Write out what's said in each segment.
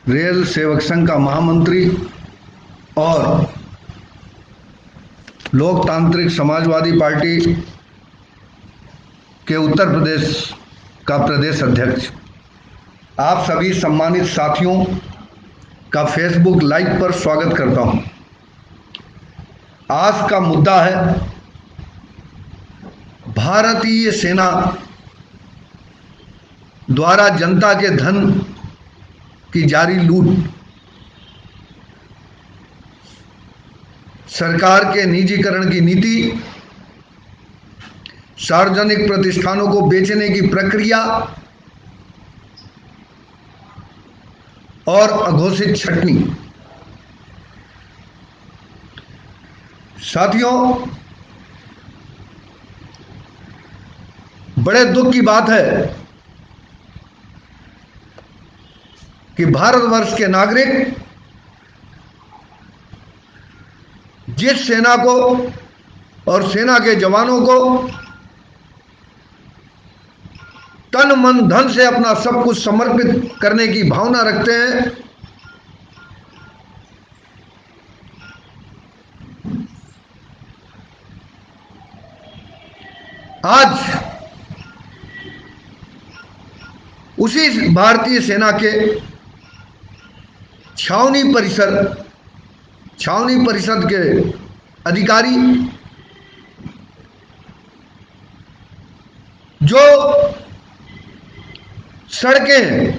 Rail Sevak Sangh का महामंत्री और लोकतांत्रिक समाजवादी पार्टी के उत्तर प्रदेश का प्रदेश अध्यक्ष, आप सभी सम्मानित साथियों का फेसबुक लाइव पर स्वागत करता हूं। आज का मुद्दा है भारतीय सेना द्वारा जनता के धन की जारी लूट, सरकार के निजीकरण की नीति, सार्वजनिक प्रतिष्ठानों को बेचने की प्रक्रिया और अघोषित छटनी। साथियों, बड़े दुख की बात है कि भारतवर्ष के नागरिक जिस सेना को और सेना के जवानों को तन मन धन से अपना सब कुछ समर्पित करने की भावना रखते हैं, आज उसी भारतीय सेना के छावनी परिषद के अधिकारी जो सड़कें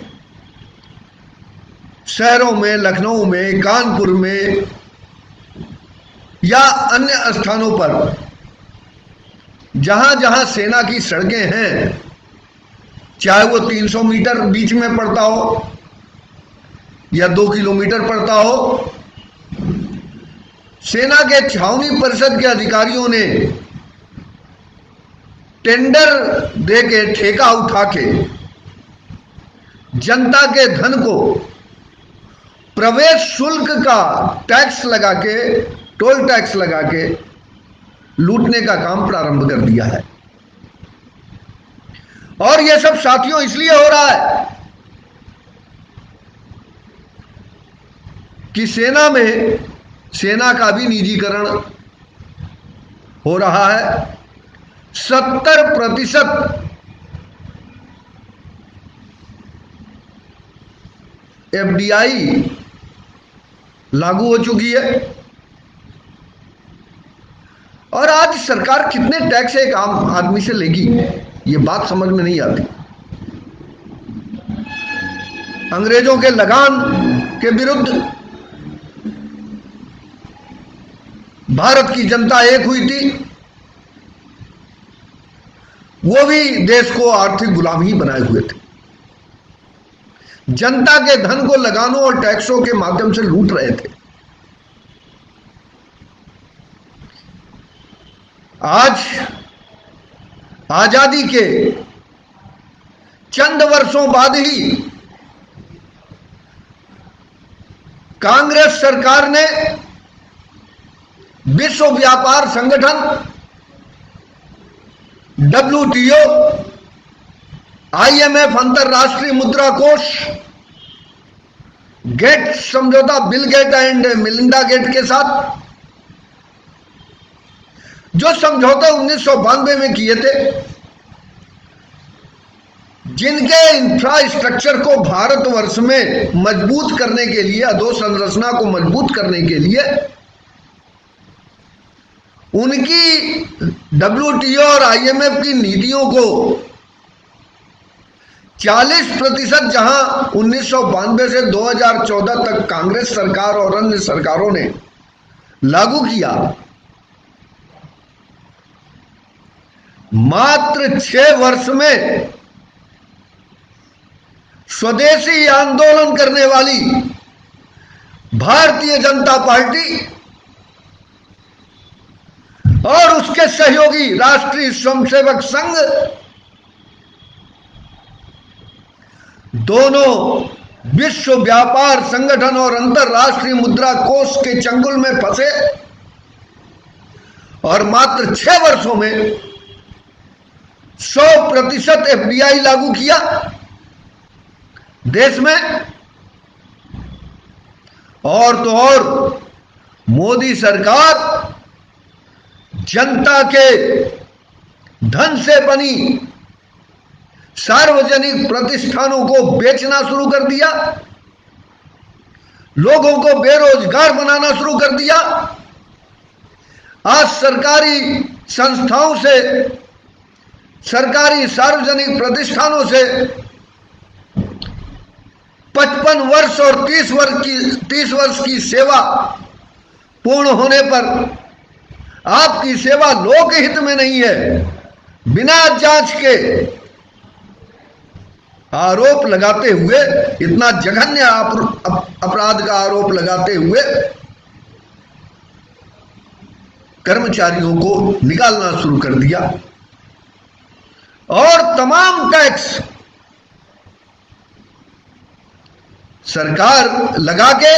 शहरों में, लखनऊ में, कानपुर में या अन्य स्थानों पर जहां जहां सेना की सड़कें हैं, चाहे वो 300 मीटर बीच में पड़ता हो या 2 किलोमीटर पड़ता हो, सेना के छावनी परिषद के अधिकारियों ने टेंडर देके, ठेका उठा के जनता के धन को प्रवेश शुल्क का टैक्स लगा के, टोल टैक्स लगा के लूटने का काम प्रारंभ कर दिया है। और यह सब साथियों इसलिए हो रहा है कि सेना का भी निजीकरण हो रहा है। 70% एफडीआई लागू हो चुकी है। और आज सरकार कितने टैक्स एक आम आदमी से लेगी, ये बात समझ में नहीं आती। अंग्रेजों के लगान के विरुद्ध भारत की जनता एक हुई थी, वो भी देश को आर्थिक गुलाम ही बनाए हुए थे। जनता के धन को लगानों और टैक्सों के माध्यम से लूट रहे थे। आज आजादी के चंद वर्षों बाद ही कांग्रेस सरकार ने विश्व व्यापार संगठन WTO, IMF, अंतरराष्ट्रीय मुद्रा कोष, गेट समझौता, Bill Gates and Melinda Gates के साथ जो समझौते 1992 में किए थे, जिनके इंफ्रास्ट्रक्चर को भारतवर्ष में मजबूत करने के लिए, अधोसंरचना को मजबूत करने के लिए उनकी WTO और IMF की नीतियों को 40% जहां 1992 से 2014 तक कांग्रेस सरकार और अन्य सरकारों ने लागू किया, मात्र 6 वर्ष में स्वदेशी आंदोलन करने वाली भारतीय जनता पार्टी और उसके सहयोगी राष्ट्रीय स्वयंसेवक संघ दोनों विश्व व्यापार संगठन और अंतरराष्ट्रीय मुद्रा कोष के चंगुल में फंसे और मात्र 6 वर्षों में 100% एफडीआई लागू किया देश में। और तो और मोदी सरकार जनता के धन से बनी सार्वजनिक प्रतिष्ठानों को बेचना शुरू कर दिया, लोगों को बेरोजगार बनाना शुरू कर दिया। आज सरकारी संस्थाओं से, सरकारी सार्वजनिक प्रतिष्ठानों से 55 वर्ष और 30 वर्ष की सेवा पूर्ण होने पर आपकी सेवा लोकहित में नहीं है, बिना जांच के आरोप लगाते हुए, इतना जघन्य अपराध का आरोप लगाते हुए कर्मचारियों को निकालना शुरू कर दिया और तमाम टैक्स सरकार लगा के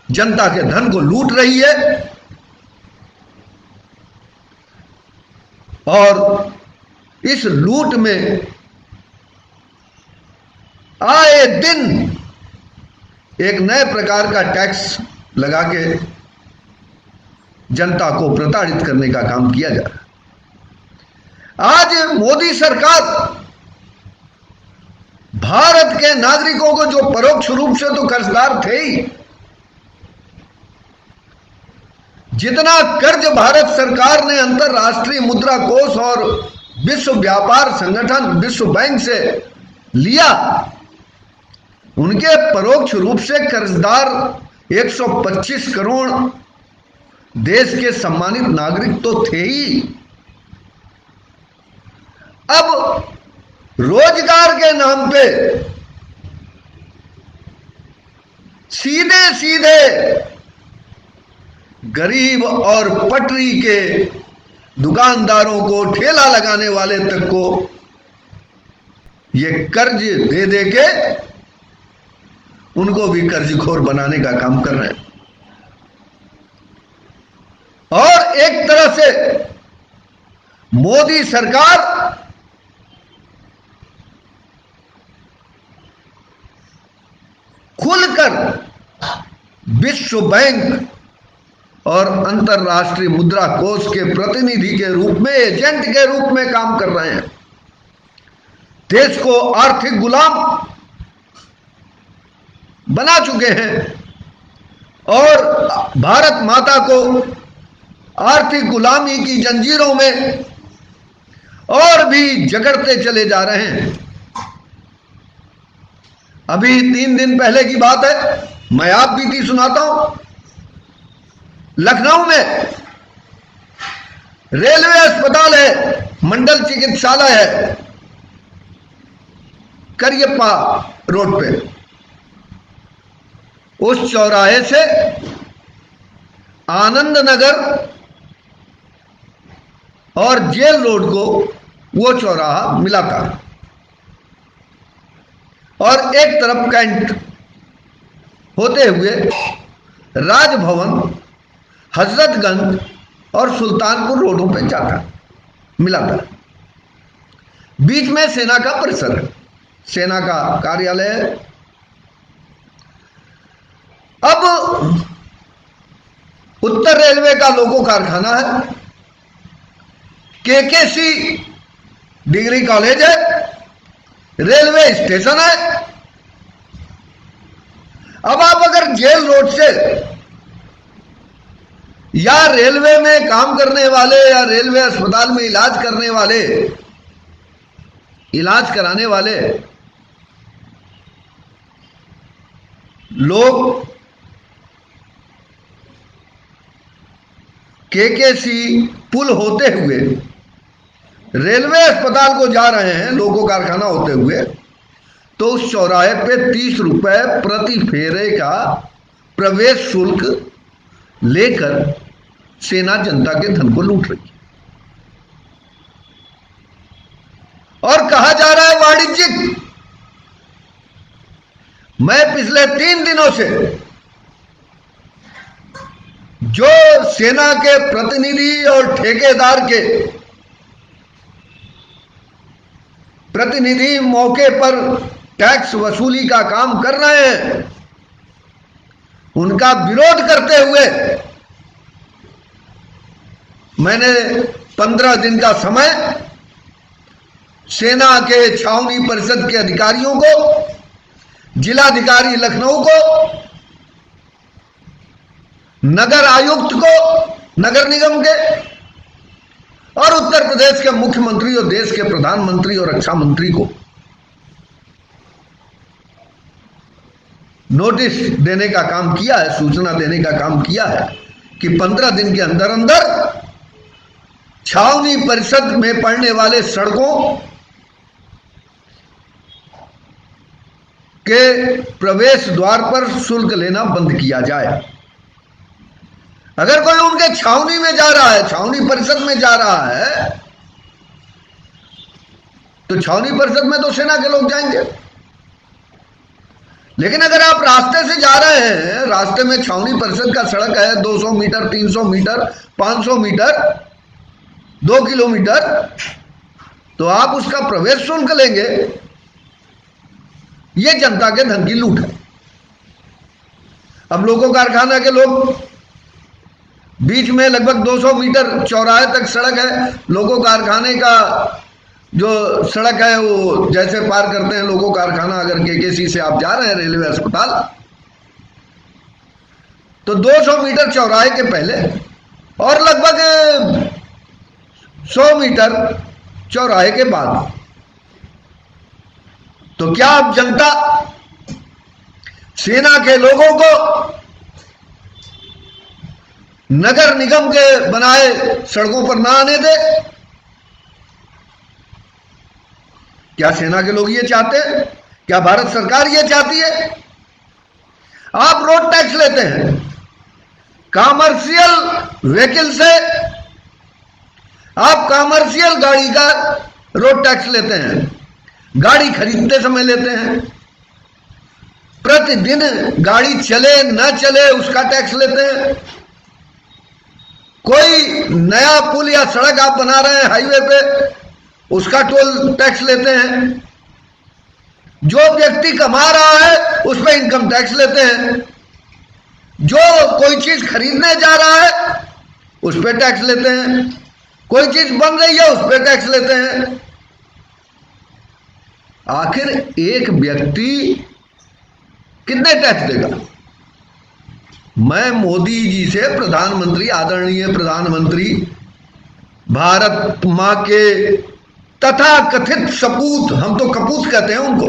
जनता के धन को लूट रही है। और इस लूट में आए दिन एक नए प्रकार का टैक्स लगा के जनता को प्रताड़ित करने का काम किया जा रहा है। आज मोदी सरकार भारत के नागरिकों को, जो परोक्ष रूप से तो कर्जदार थे ही, जितना कर्ज भारत सरकार ने अंतर्राष्ट्रीय मुद्रा कोष और विश्व व्यापार संगठन, विश्व बैंक से लिया, उनके परोक्ष रूप से कर्जदार 125 करोड़ देश के सम्मानित नागरिक तो थे ही। अब रोजगार के नाम पे सीधे सीधे गरीब और पटरी के दुकानदारों को, ठेला लगाने वाले तक को ये कर्ज दे दे के उनको भी कर्जखोर बनाने का काम कर रहे हैं। और एक तरह से मोदी सरकार खुलकर विश्व बैंक और अंतर्राष्ट्रीय मुद्रा कोष के प्रतिनिधि के रूप में, एजेंट के रूप में काम कर रहे हैं। देश को आर्थिक गुलाम बना चुके हैं और भारत माता को आर्थिक गुलामी की जंजीरों में और भी जकड़ते चले जा रहे हैं। अभी 3 दिन पहले की बात है, मैं आप बीती सुनाता हूं। लखनऊ में रेलवे अस्पताल है, मंडल चिकित्सालय है, करियप्पा रोड पे। उस चौराहे से आनंद नगर और जेल रोड को वो चौराहा मिलाता है और एक तरफ कैंट होते हुए राजभवन, हजरतगंज और सुल्तानपुर रोडों पर जाता, मिलाता है। बीच में सेना का परिसर है, सेना का कार्यालय है। अब उत्तर रेलवे का लोको कारखाना है, केकेसी डिग्री कॉलेज है, रेलवे स्टेशन है। अब आप अगर जेल रोड से या रेलवे में काम करने वाले या रेलवे अस्पताल में इलाज करने वाले, इलाज कराने वाले लोग केकेसी पुल होते हुए रेलवे अस्पताल को जा रहे हैं, लोको कारखाना होते हुए, तो उस चौराहे पे 30 रुपए प्रति फेरे का प्रवेश शुल्क लेकर सेना जनता के धन को लूट रही है। और कहा जा रहा है वाणिज्यिक। मैं पिछले 3 दिनों से जो सेना के प्रतिनिधि और ठेकेदार के प्रतिनिधि मौके पर टैक्स वसूली का काम कर रहे हैं, उनका विरोध करते हुए मैंने 15 दिन का समय सेना के छावनी परिषद के अधिकारियों को, जिलाधिकारी लखनऊ को, नगर आयुक्त को, नगर निगम के, और उत्तर प्रदेश के मुख्यमंत्री और देश के प्रधानमंत्री और रक्षा मंत्री को नोटिस देने का काम किया है, सूचना देने का काम किया है कि 15 दिन के अंदर अंदर छावनी परिषद में पड़ने वाले सड़कों के प्रवेश द्वार पर शुल्क लेना बंद किया जाए। अगर कोई उनके छावनी में जा रहा है, छावनी परिषद में जा रहा है, तो छावनी परिषद में तो सेना के लोग जाएंगे। लेकिन अगर आप रास्ते से जा रहे हैं, रास्ते में छावनी परिषद का सड़क है 200 मीटर, 300 मीटर, 500 मीटर, 2 किलोमीटर, तो आप उसका प्रवेश शुल्क लेंगे। ये जनता के धन की लूट है। अब लोको कारखाना के लोग, बीच में लगभग 200 मीटर चौराहे तक सड़क है, लोको कारखाने का जो सड़क है वो जैसे पार करते हैं लोको कारखाना, अगर केकेसी से आप जा रहे हैं रेलवे अस्पताल, तो 200 मीटर चौराहे के पहले और लगभग 100 मीटर चौराहे के बाद। तो क्या अब जनता सेना के लोगों को नगर निगम के बनाए सड़कों पर ना आने दे? क्या सेना के लोग ये चाहते हैं? क्या भारत सरकार ये चाहती है? आप रोड टैक्स लेते हैं, कॉमर्शियल व्हीकल से आप कॉमर्शियल गाड़ी का रोड टैक्स लेते हैं, गाड़ी खरीदते समय लेते हैं, प्रतिदिन गाड़ी चले न चले उसका टैक्स लेते हैं, कोई नया पुल या सड़क आप बना रहे हैं हाईवे पे, उसका टोल टैक्स लेते हैं, जो व्यक्ति कमा रहा है उस पर इनकम टैक्स लेते हैं, जो कोई चीज खरीदने जा रहा है उस पर टैक्स लेते हैं, कोई चीज बन रही है उस पर टैक्स लेते हैं। आखिर एक व्यक्ति कितने टैक्स देगा? मैं मोदी जी से, प्रधानमंत्री, आदरणीय प्रधानमंत्री, भारत मां के तथा कथित सपूत, हम तो कपूत कहते हैं उनको,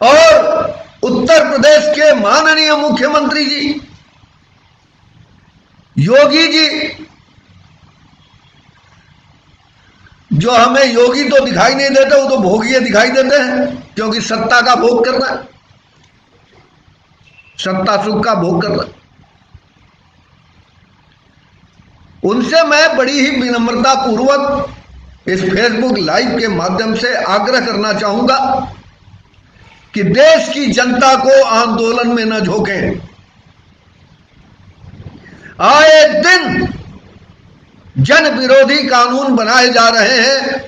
और उत्तर प्रदेश के माननीय मुख्यमंत्री जी योगी जी, जो हमें योगी तो दिखाई नहीं देते, वो तो भोगिए दिखाई देते हैं, क्योंकि सत्ता का भोग कर रहा है, सत्ता सुख का भोग कर रहा है। उनसे मैं बड़ी ही विनम्रता पूर्वक इस फेसबुक लाइव के माध्यम से आग्रह करना चाहूंगा कि देश की जनता को आंदोलन में न झोंकें। आए दिन जन विरोधी कानून बनाए जा रहे हैं,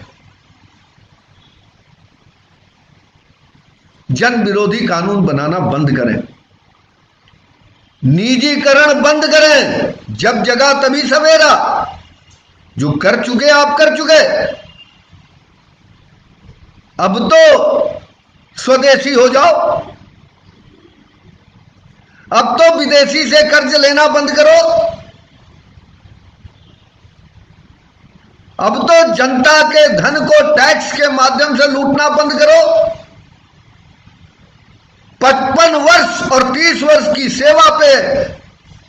जन विरोधी कानून बनाना बंद करें, निजीकरण बंद करें, जब जगा तभी सवेरा, जो कर चुके आप कर चुके, अब तो स्वदेशी हो जाओ, अब तो विदेशी से कर्ज लेना बंद करो, अब तो जनता के धन को टैक्स के माध्यम से लूटना बंद करो। 55 वर्ष और 30 वर्ष की सेवा पे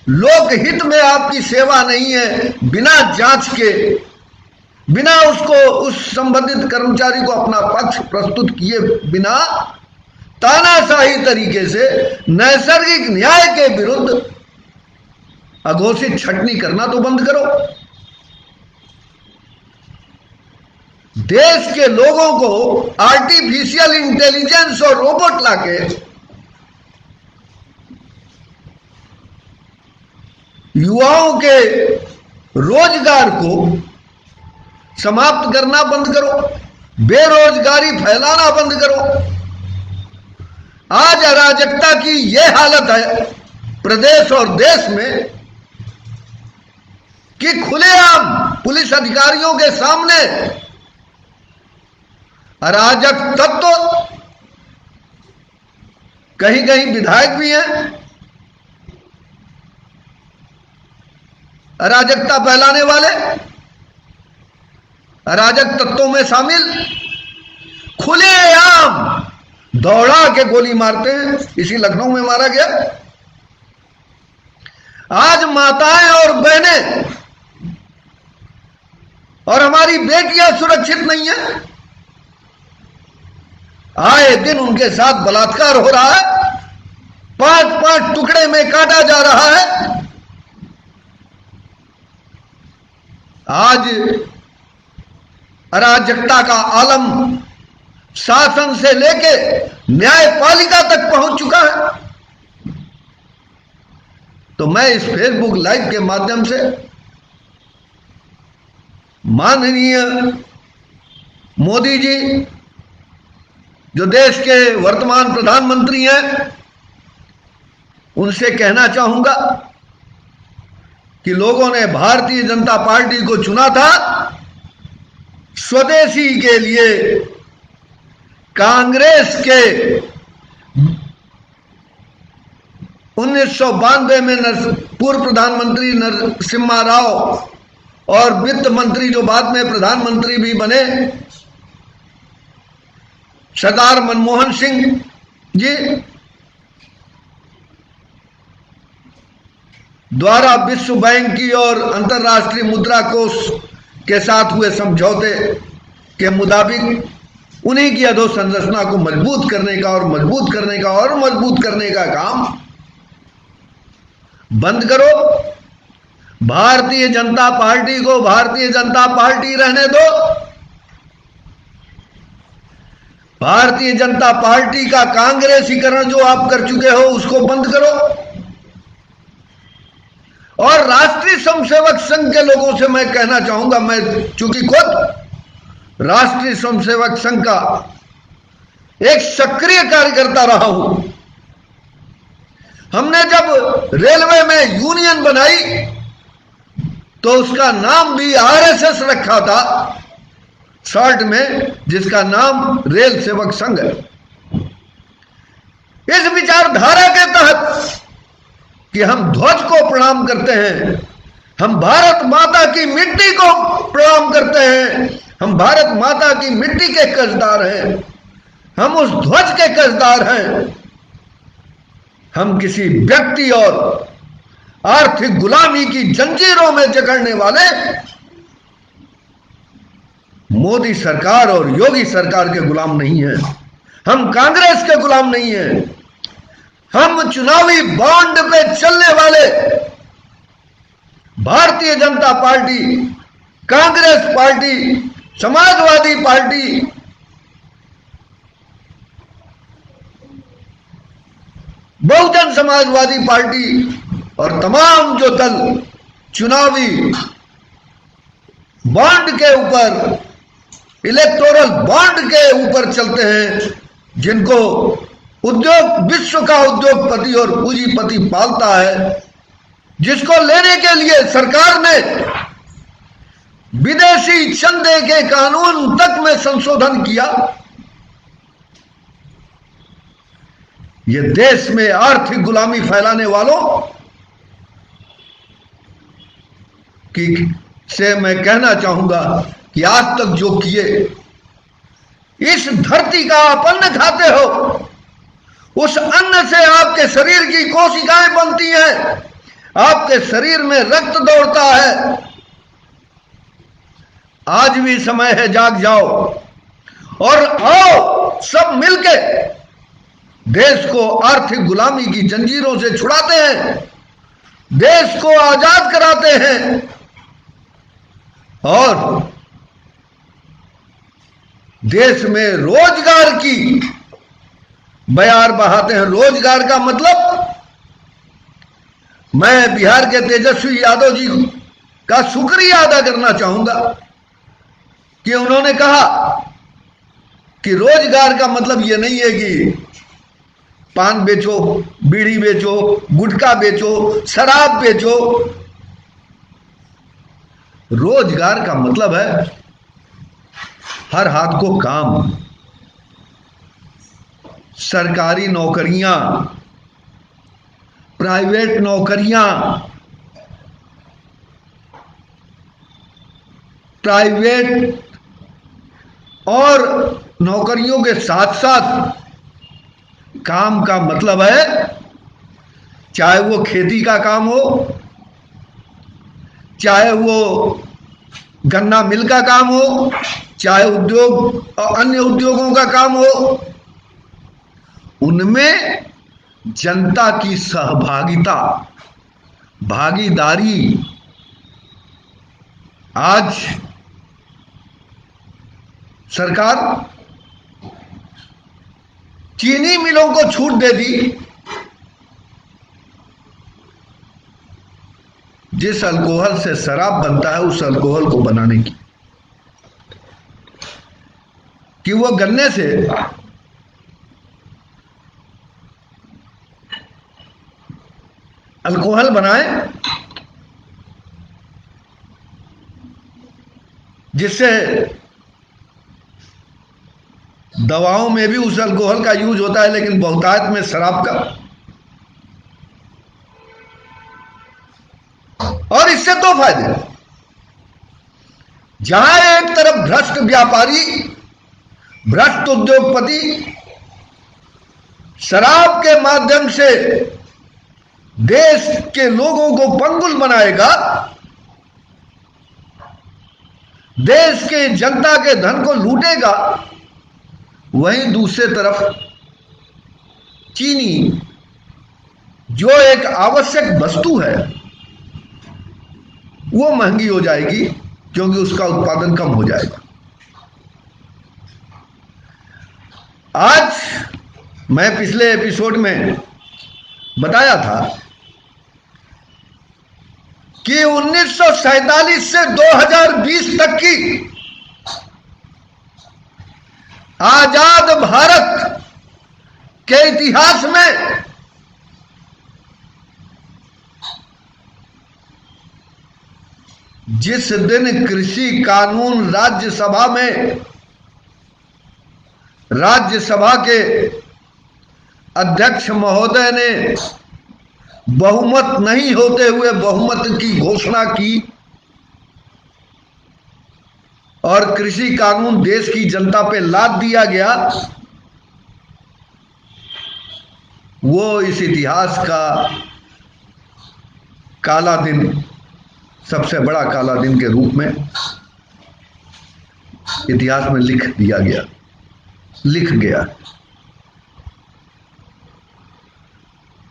लोकहित में आपकी सेवा नहीं है, बिना जांच के, बिना उसको उस संबंधित कर्मचारी को अपना पक्ष प्रस्तुत किए बिना तानाशाही तरीके से नैसर्गिक न्याय के विरुद्ध अघोषित छटनी करना तो बंद करो। देश के लोगों को आर्टिफिशियल इंटेलिजेंस और रोबोट लाके युवाओं के रोजगार को समाप्त करना बंद करो, बेरोजगारी फैलाना बंद करो। आज अराजकता की यह हालत है प्रदेश और देश में कि खुलेआम पुलिस अधिकारियों के सामने अराजक तत्व, कहीं कहीं विधायक भी हैं, अराजकता फैलाने वाले, अराजक तत्वों में शामिल, खुलेआम दौड़ा के गोली मारते हैं। इसी लखनऊ में मारा गया। आज माताएं और बहनें और हमारी बेटियां सुरक्षित नहीं है। आए दिन उनके साथ बलात्कार हो रहा है, 5-5 टुकड़े में काटा जा रहा है। आज अराजकता का आलम शासन से लेके न्यायपालिका तक पहुंच चुका है। तो मैं इस फेसबुक लाइव के माध्यम से माननीय मोदी जी, जो देश के वर्तमान प्रधानमंत्री हैं, उनसे कहना चाहूंगा कि लोगों ने भारतीय जनता पार्टी को चुना था स्वदेशी के लिए। कांग्रेस के 1992 में पूर्व प्रधानमंत्री नरसिम्हा राव और वित्त मंत्री जो बाद में प्रधानमंत्री भी बने सरदार मनमोहन सिंह जी द्वारा विश्व बैंक की और अंतर्राष्ट्रीय मुद्रा कोष के साथ हुए समझौते के मुताबिक उन्हीं की अधोसंरचना को मजबूत करने का और मजबूत करने का और मजबूत करने का काम बंद करो। भारतीय जनता पार्टी को भारतीय जनता पार्टी रहने दो। भारतीय जनता पार्टी का कांग्रेसीकरण जो आप कर चुके हो उसको बंद करो। और राष्ट्रीय स्वयंसेवक संघ के लोगों से मैं कहना चाहूंगा, मैं चूंकि खुद राष्ट्रीय स्वयंसेवक संघ का एक सक्रिय कार्यकर्ता रहा हूं। हमने जब रेलवे में यूनियन बनाई तो उसका नाम भी आरएसएस रखा था शॉर्ट में, जिसका नाम रेल सेवक संघ है। इस विचारधारा के तहत कि हम ध्वज को प्रणाम करते हैं, हम भारत माता की मिट्टी को प्रणाम करते हैं, हम भारत माता की मिट्टी के कर्जदार हैं, हम उस ध्वज के कर्जदार हैं। हम किसी व्यक्ति और आर्थिक गुलामी की जंजीरों में जकड़ने वाले मोदी सरकार और योगी सरकार के गुलाम नहीं हैं। हम कांग्रेस के गुलाम नहीं हैं। हम चुनावी बॉन्ड पे चलने वाले Bharatiya Janata party, Congress party, Samajwadi party, Bahujan Samajwadi party और तमाम जो दल चुनावी बॉन्ड के ऊपर, इलेक्टोरल बॉन्ड के ऊपर चलते हैं, जिनको उद्योग विश्व का उद्योगपति और पूंजीपति पालता है, जिसको लेने के लिए सरकार ने विदेशी चंदे के कानून तक में संशोधन किया। ये देश में आर्थिक गुलामी फैलाने वालों की से मैं कहना चाहूंगा कि आज तक जो किए, इस धरती का आप अन्न खाते हो, उस अन्न से आपके शरीर की कोशिकाएं बनती हैं, आपके शरीर में रक्त दौड़ता है। आज भी समय है, जाग जाओ और आओ सब मिलके देश को आर्थिक गुलामी की जंजीरों से छुड़ाते हैं, देश को आजाद कराते हैं और देश में रोजगार की बयार बहाते हैं। रोजगार का मतलब, मैं बिहार के तेजस्वी यादव जी का शुक्रिया अदा करना चाहूंगा कि उन्होंने कहा कि रोजगार का मतलब यह नहीं है कि पान बेचो, बीड़ी बेचो, गुटखा बेचो, शराब बेचो। रोजगार का मतलब है हर हाथ को काम, सरकारी नौकरियां, प्राइवेट नौकरियां, प्राइवेट और नौकरियों के साथ साथ काम का मतलब है चाहे वो खेती का काम हो, चाहे वो गन्ना मिल का काम हो, चाहे उद्योग और अन्य उद्योगों का काम हो, उनमें जनता की सहभागिता, भागीदारी। आज सरकार चीनी मिलों को छूट दे दी। जिस अल्कोहल से शराब बनता है उस अल्कोहल को बनाने की, कि वो गन्ने से अल्कोहल बनाए जिससे दवाओं में भी उस अल्कोहल का यूज होता है, लेकिन बहुतायत में शराब का। और इससे दो फायदे, जहां एक तरफ भ्रष्ट व्यापारी, भ्रष्ट उद्योगपति शराब के माध्यम से देश के लोगों को पंगुल बनाएगा, देश के जनता के धन को लूटेगा, वहीं दूसरे तरफ चीनी जो एक आवश्यक वस्तु है वो महंगी हो जाएगी क्योंकि उसका उत्पादन कम हो जाएगा। आज मैं पिछले एपिसोड में बताया था कि 1947 से 2020 तक की आजाद भारत के इतिहास में जिस दिन कृषि कानून राज्यसभा के अध्यक्ष महोदय ने बहुमत नहीं होते हुए बहुमत की घोषणा की और कृषि कानून देश की जनता पे लाद दिया गया, वो इस इतिहास का काला दिन, सबसे बड़ा काला दिन के रूप में इतिहास में लिख गया।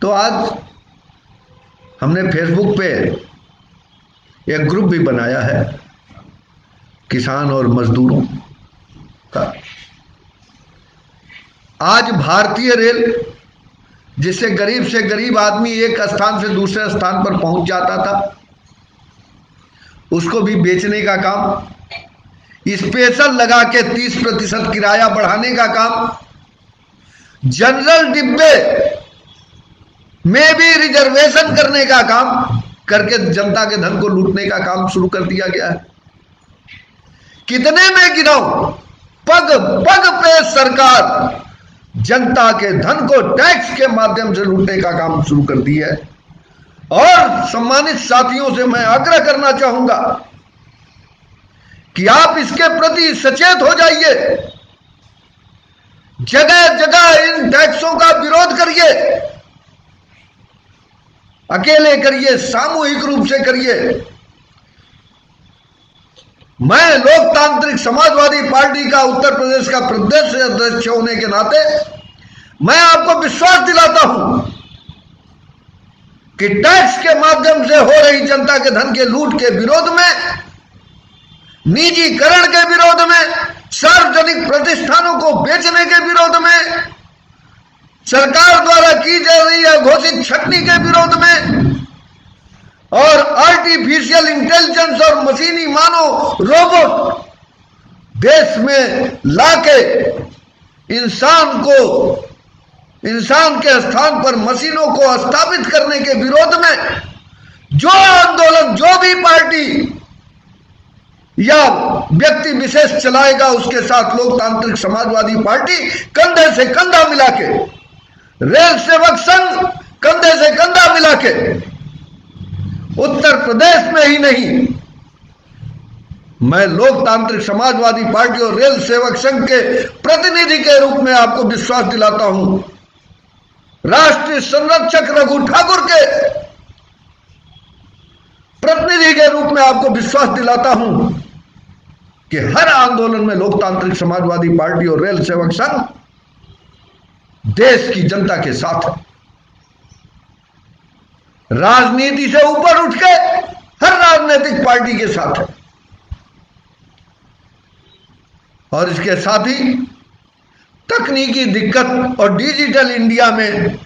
तो आज हमने फेसबुक पे एक ग्रुप भी बनाया है किसान और मजदूरों का। आज भारतीय रेल, जिससे गरीब से गरीब आदमी एक स्थान से दूसरे स्थान पर पहुंच जाता था, उसको भी बेचने का काम, स्पेशल लगा के 30% किराया बढ़ाने का काम, जनरल डिब्बे में भी रिजर्वेशन करने का काम करके जनता के धन को लूटने का काम शुरू कर दिया गया है। कितने में गिनाऊं, पग पग पे सरकार जनता के धन को टैक्स के माध्यम से लूटने का काम शुरू कर दिया है। और सम्मानित साथियों से मैं आग्रह करना चाहूंगा कि आप इसके प्रति सचेत हो जाइए, जगह जगह इन टैक्सों का विरोध करिए, अकेले करिए, सामूहिक रूप से करिए। मैं लोकतांत्रिक समाजवादी पार्टी का उत्तर प्रदेश का प्रदेश अध्यक्ष होने के नाते मैं आपको विश्वास दिलाता हूं कि टैक्स के माध्यम से हो रही जनता के धन के लूट के विरोध में, निजीकरण के विरोध में, सार्वजनिक प्रतिष्ठानों को बेचने के विरोध में, सरकार द्वारा की जा रही है घोषित छटनी के विरोध में, और आर्टिफिशियल इंटेलिजेंस और मशीनी मानव रोबोट देश में लाके इंसान को इंसान के स्थान पर मशीनों को स्थापित करने के विरोध में जो आंदोलन जो भी पार्टी या व्यक्ति विशेष चलाएगा, उसके साथ लोकतांत्रिक समाजवादी पार्टी कंधे से कंधा मिला के, रेल सेवक संघ कंधे से कंधा मिला के, उत्तर प्रदेश में ही नहीं, मैं लोकतांत्रिक समाजवादी पार्टी और रेल सेवक संघ के प्रतिनिधि के रूप में आपको विश्वास दिलाता हूं, राष्ट्रीय संरक्षक रघु ठाकुर के प्रतिनिधि के रूप में आपको विश्वास दिलाता हूं कि हर आंदोलन में लोकतांत्रिक समाजवादी पार्टी और रेल सेवक संघ देश की जनता के साथ है। राजनीति से ऊपर उठ के हर राजनीतिक पार्टी के साथ है। और इसके साथ ही तकनीकी दिक्कत और डिजिटल इंडिया में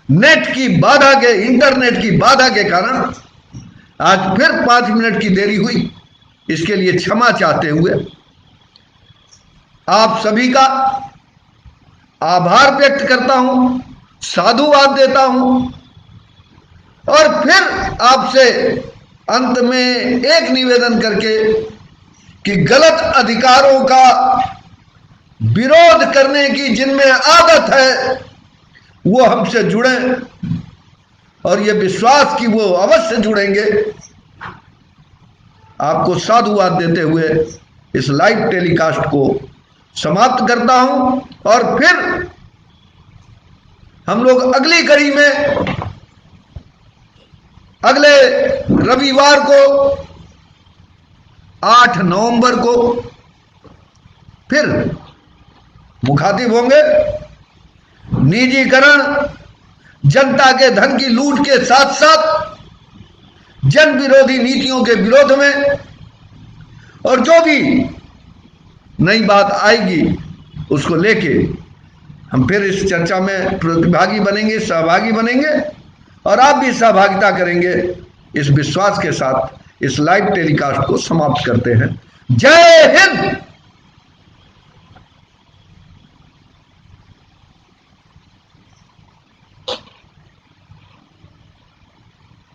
नेट की बाधा के, इंटरनेट की बाधा के कारण आज फिर 5 मिनट की देरी हुई। इसके लिए क्षमा चाहते हुए आप सभी का आभार व्यक्त करता हूं, साधुवाद देता हूं और फिर आपसे अंत में एक निवेदन करके कि गलत अधिकारों का विरोध करने की जिनमें आदत है वो हमसे जुड़े और ये विश्वास कि वो अवश्य जुड़ेंगे। आपको साधुवाद देते हुए इस लाइव टेलीकास्ट को समाप्त करता हूं और फिर हम लोग अगली कड़ी में अगले रविवार को 8 नवंबर को फिर मुखातिब होंगे। निजीकरण, जनता के धन की लूट के साथ साथ जन विरोधी नीतियों के विरोध में और जो भी नई बात आएगी उसको लेके हम फिर इस चर्चा में प्रतिभागी बनेंगे, सहभागी बनेंगे और आप भी सहभागिता करेंगे। इस विश्वास के साथ इस लाइव टेलीकास्ट को समाप्त करते हैं। जय हिंद।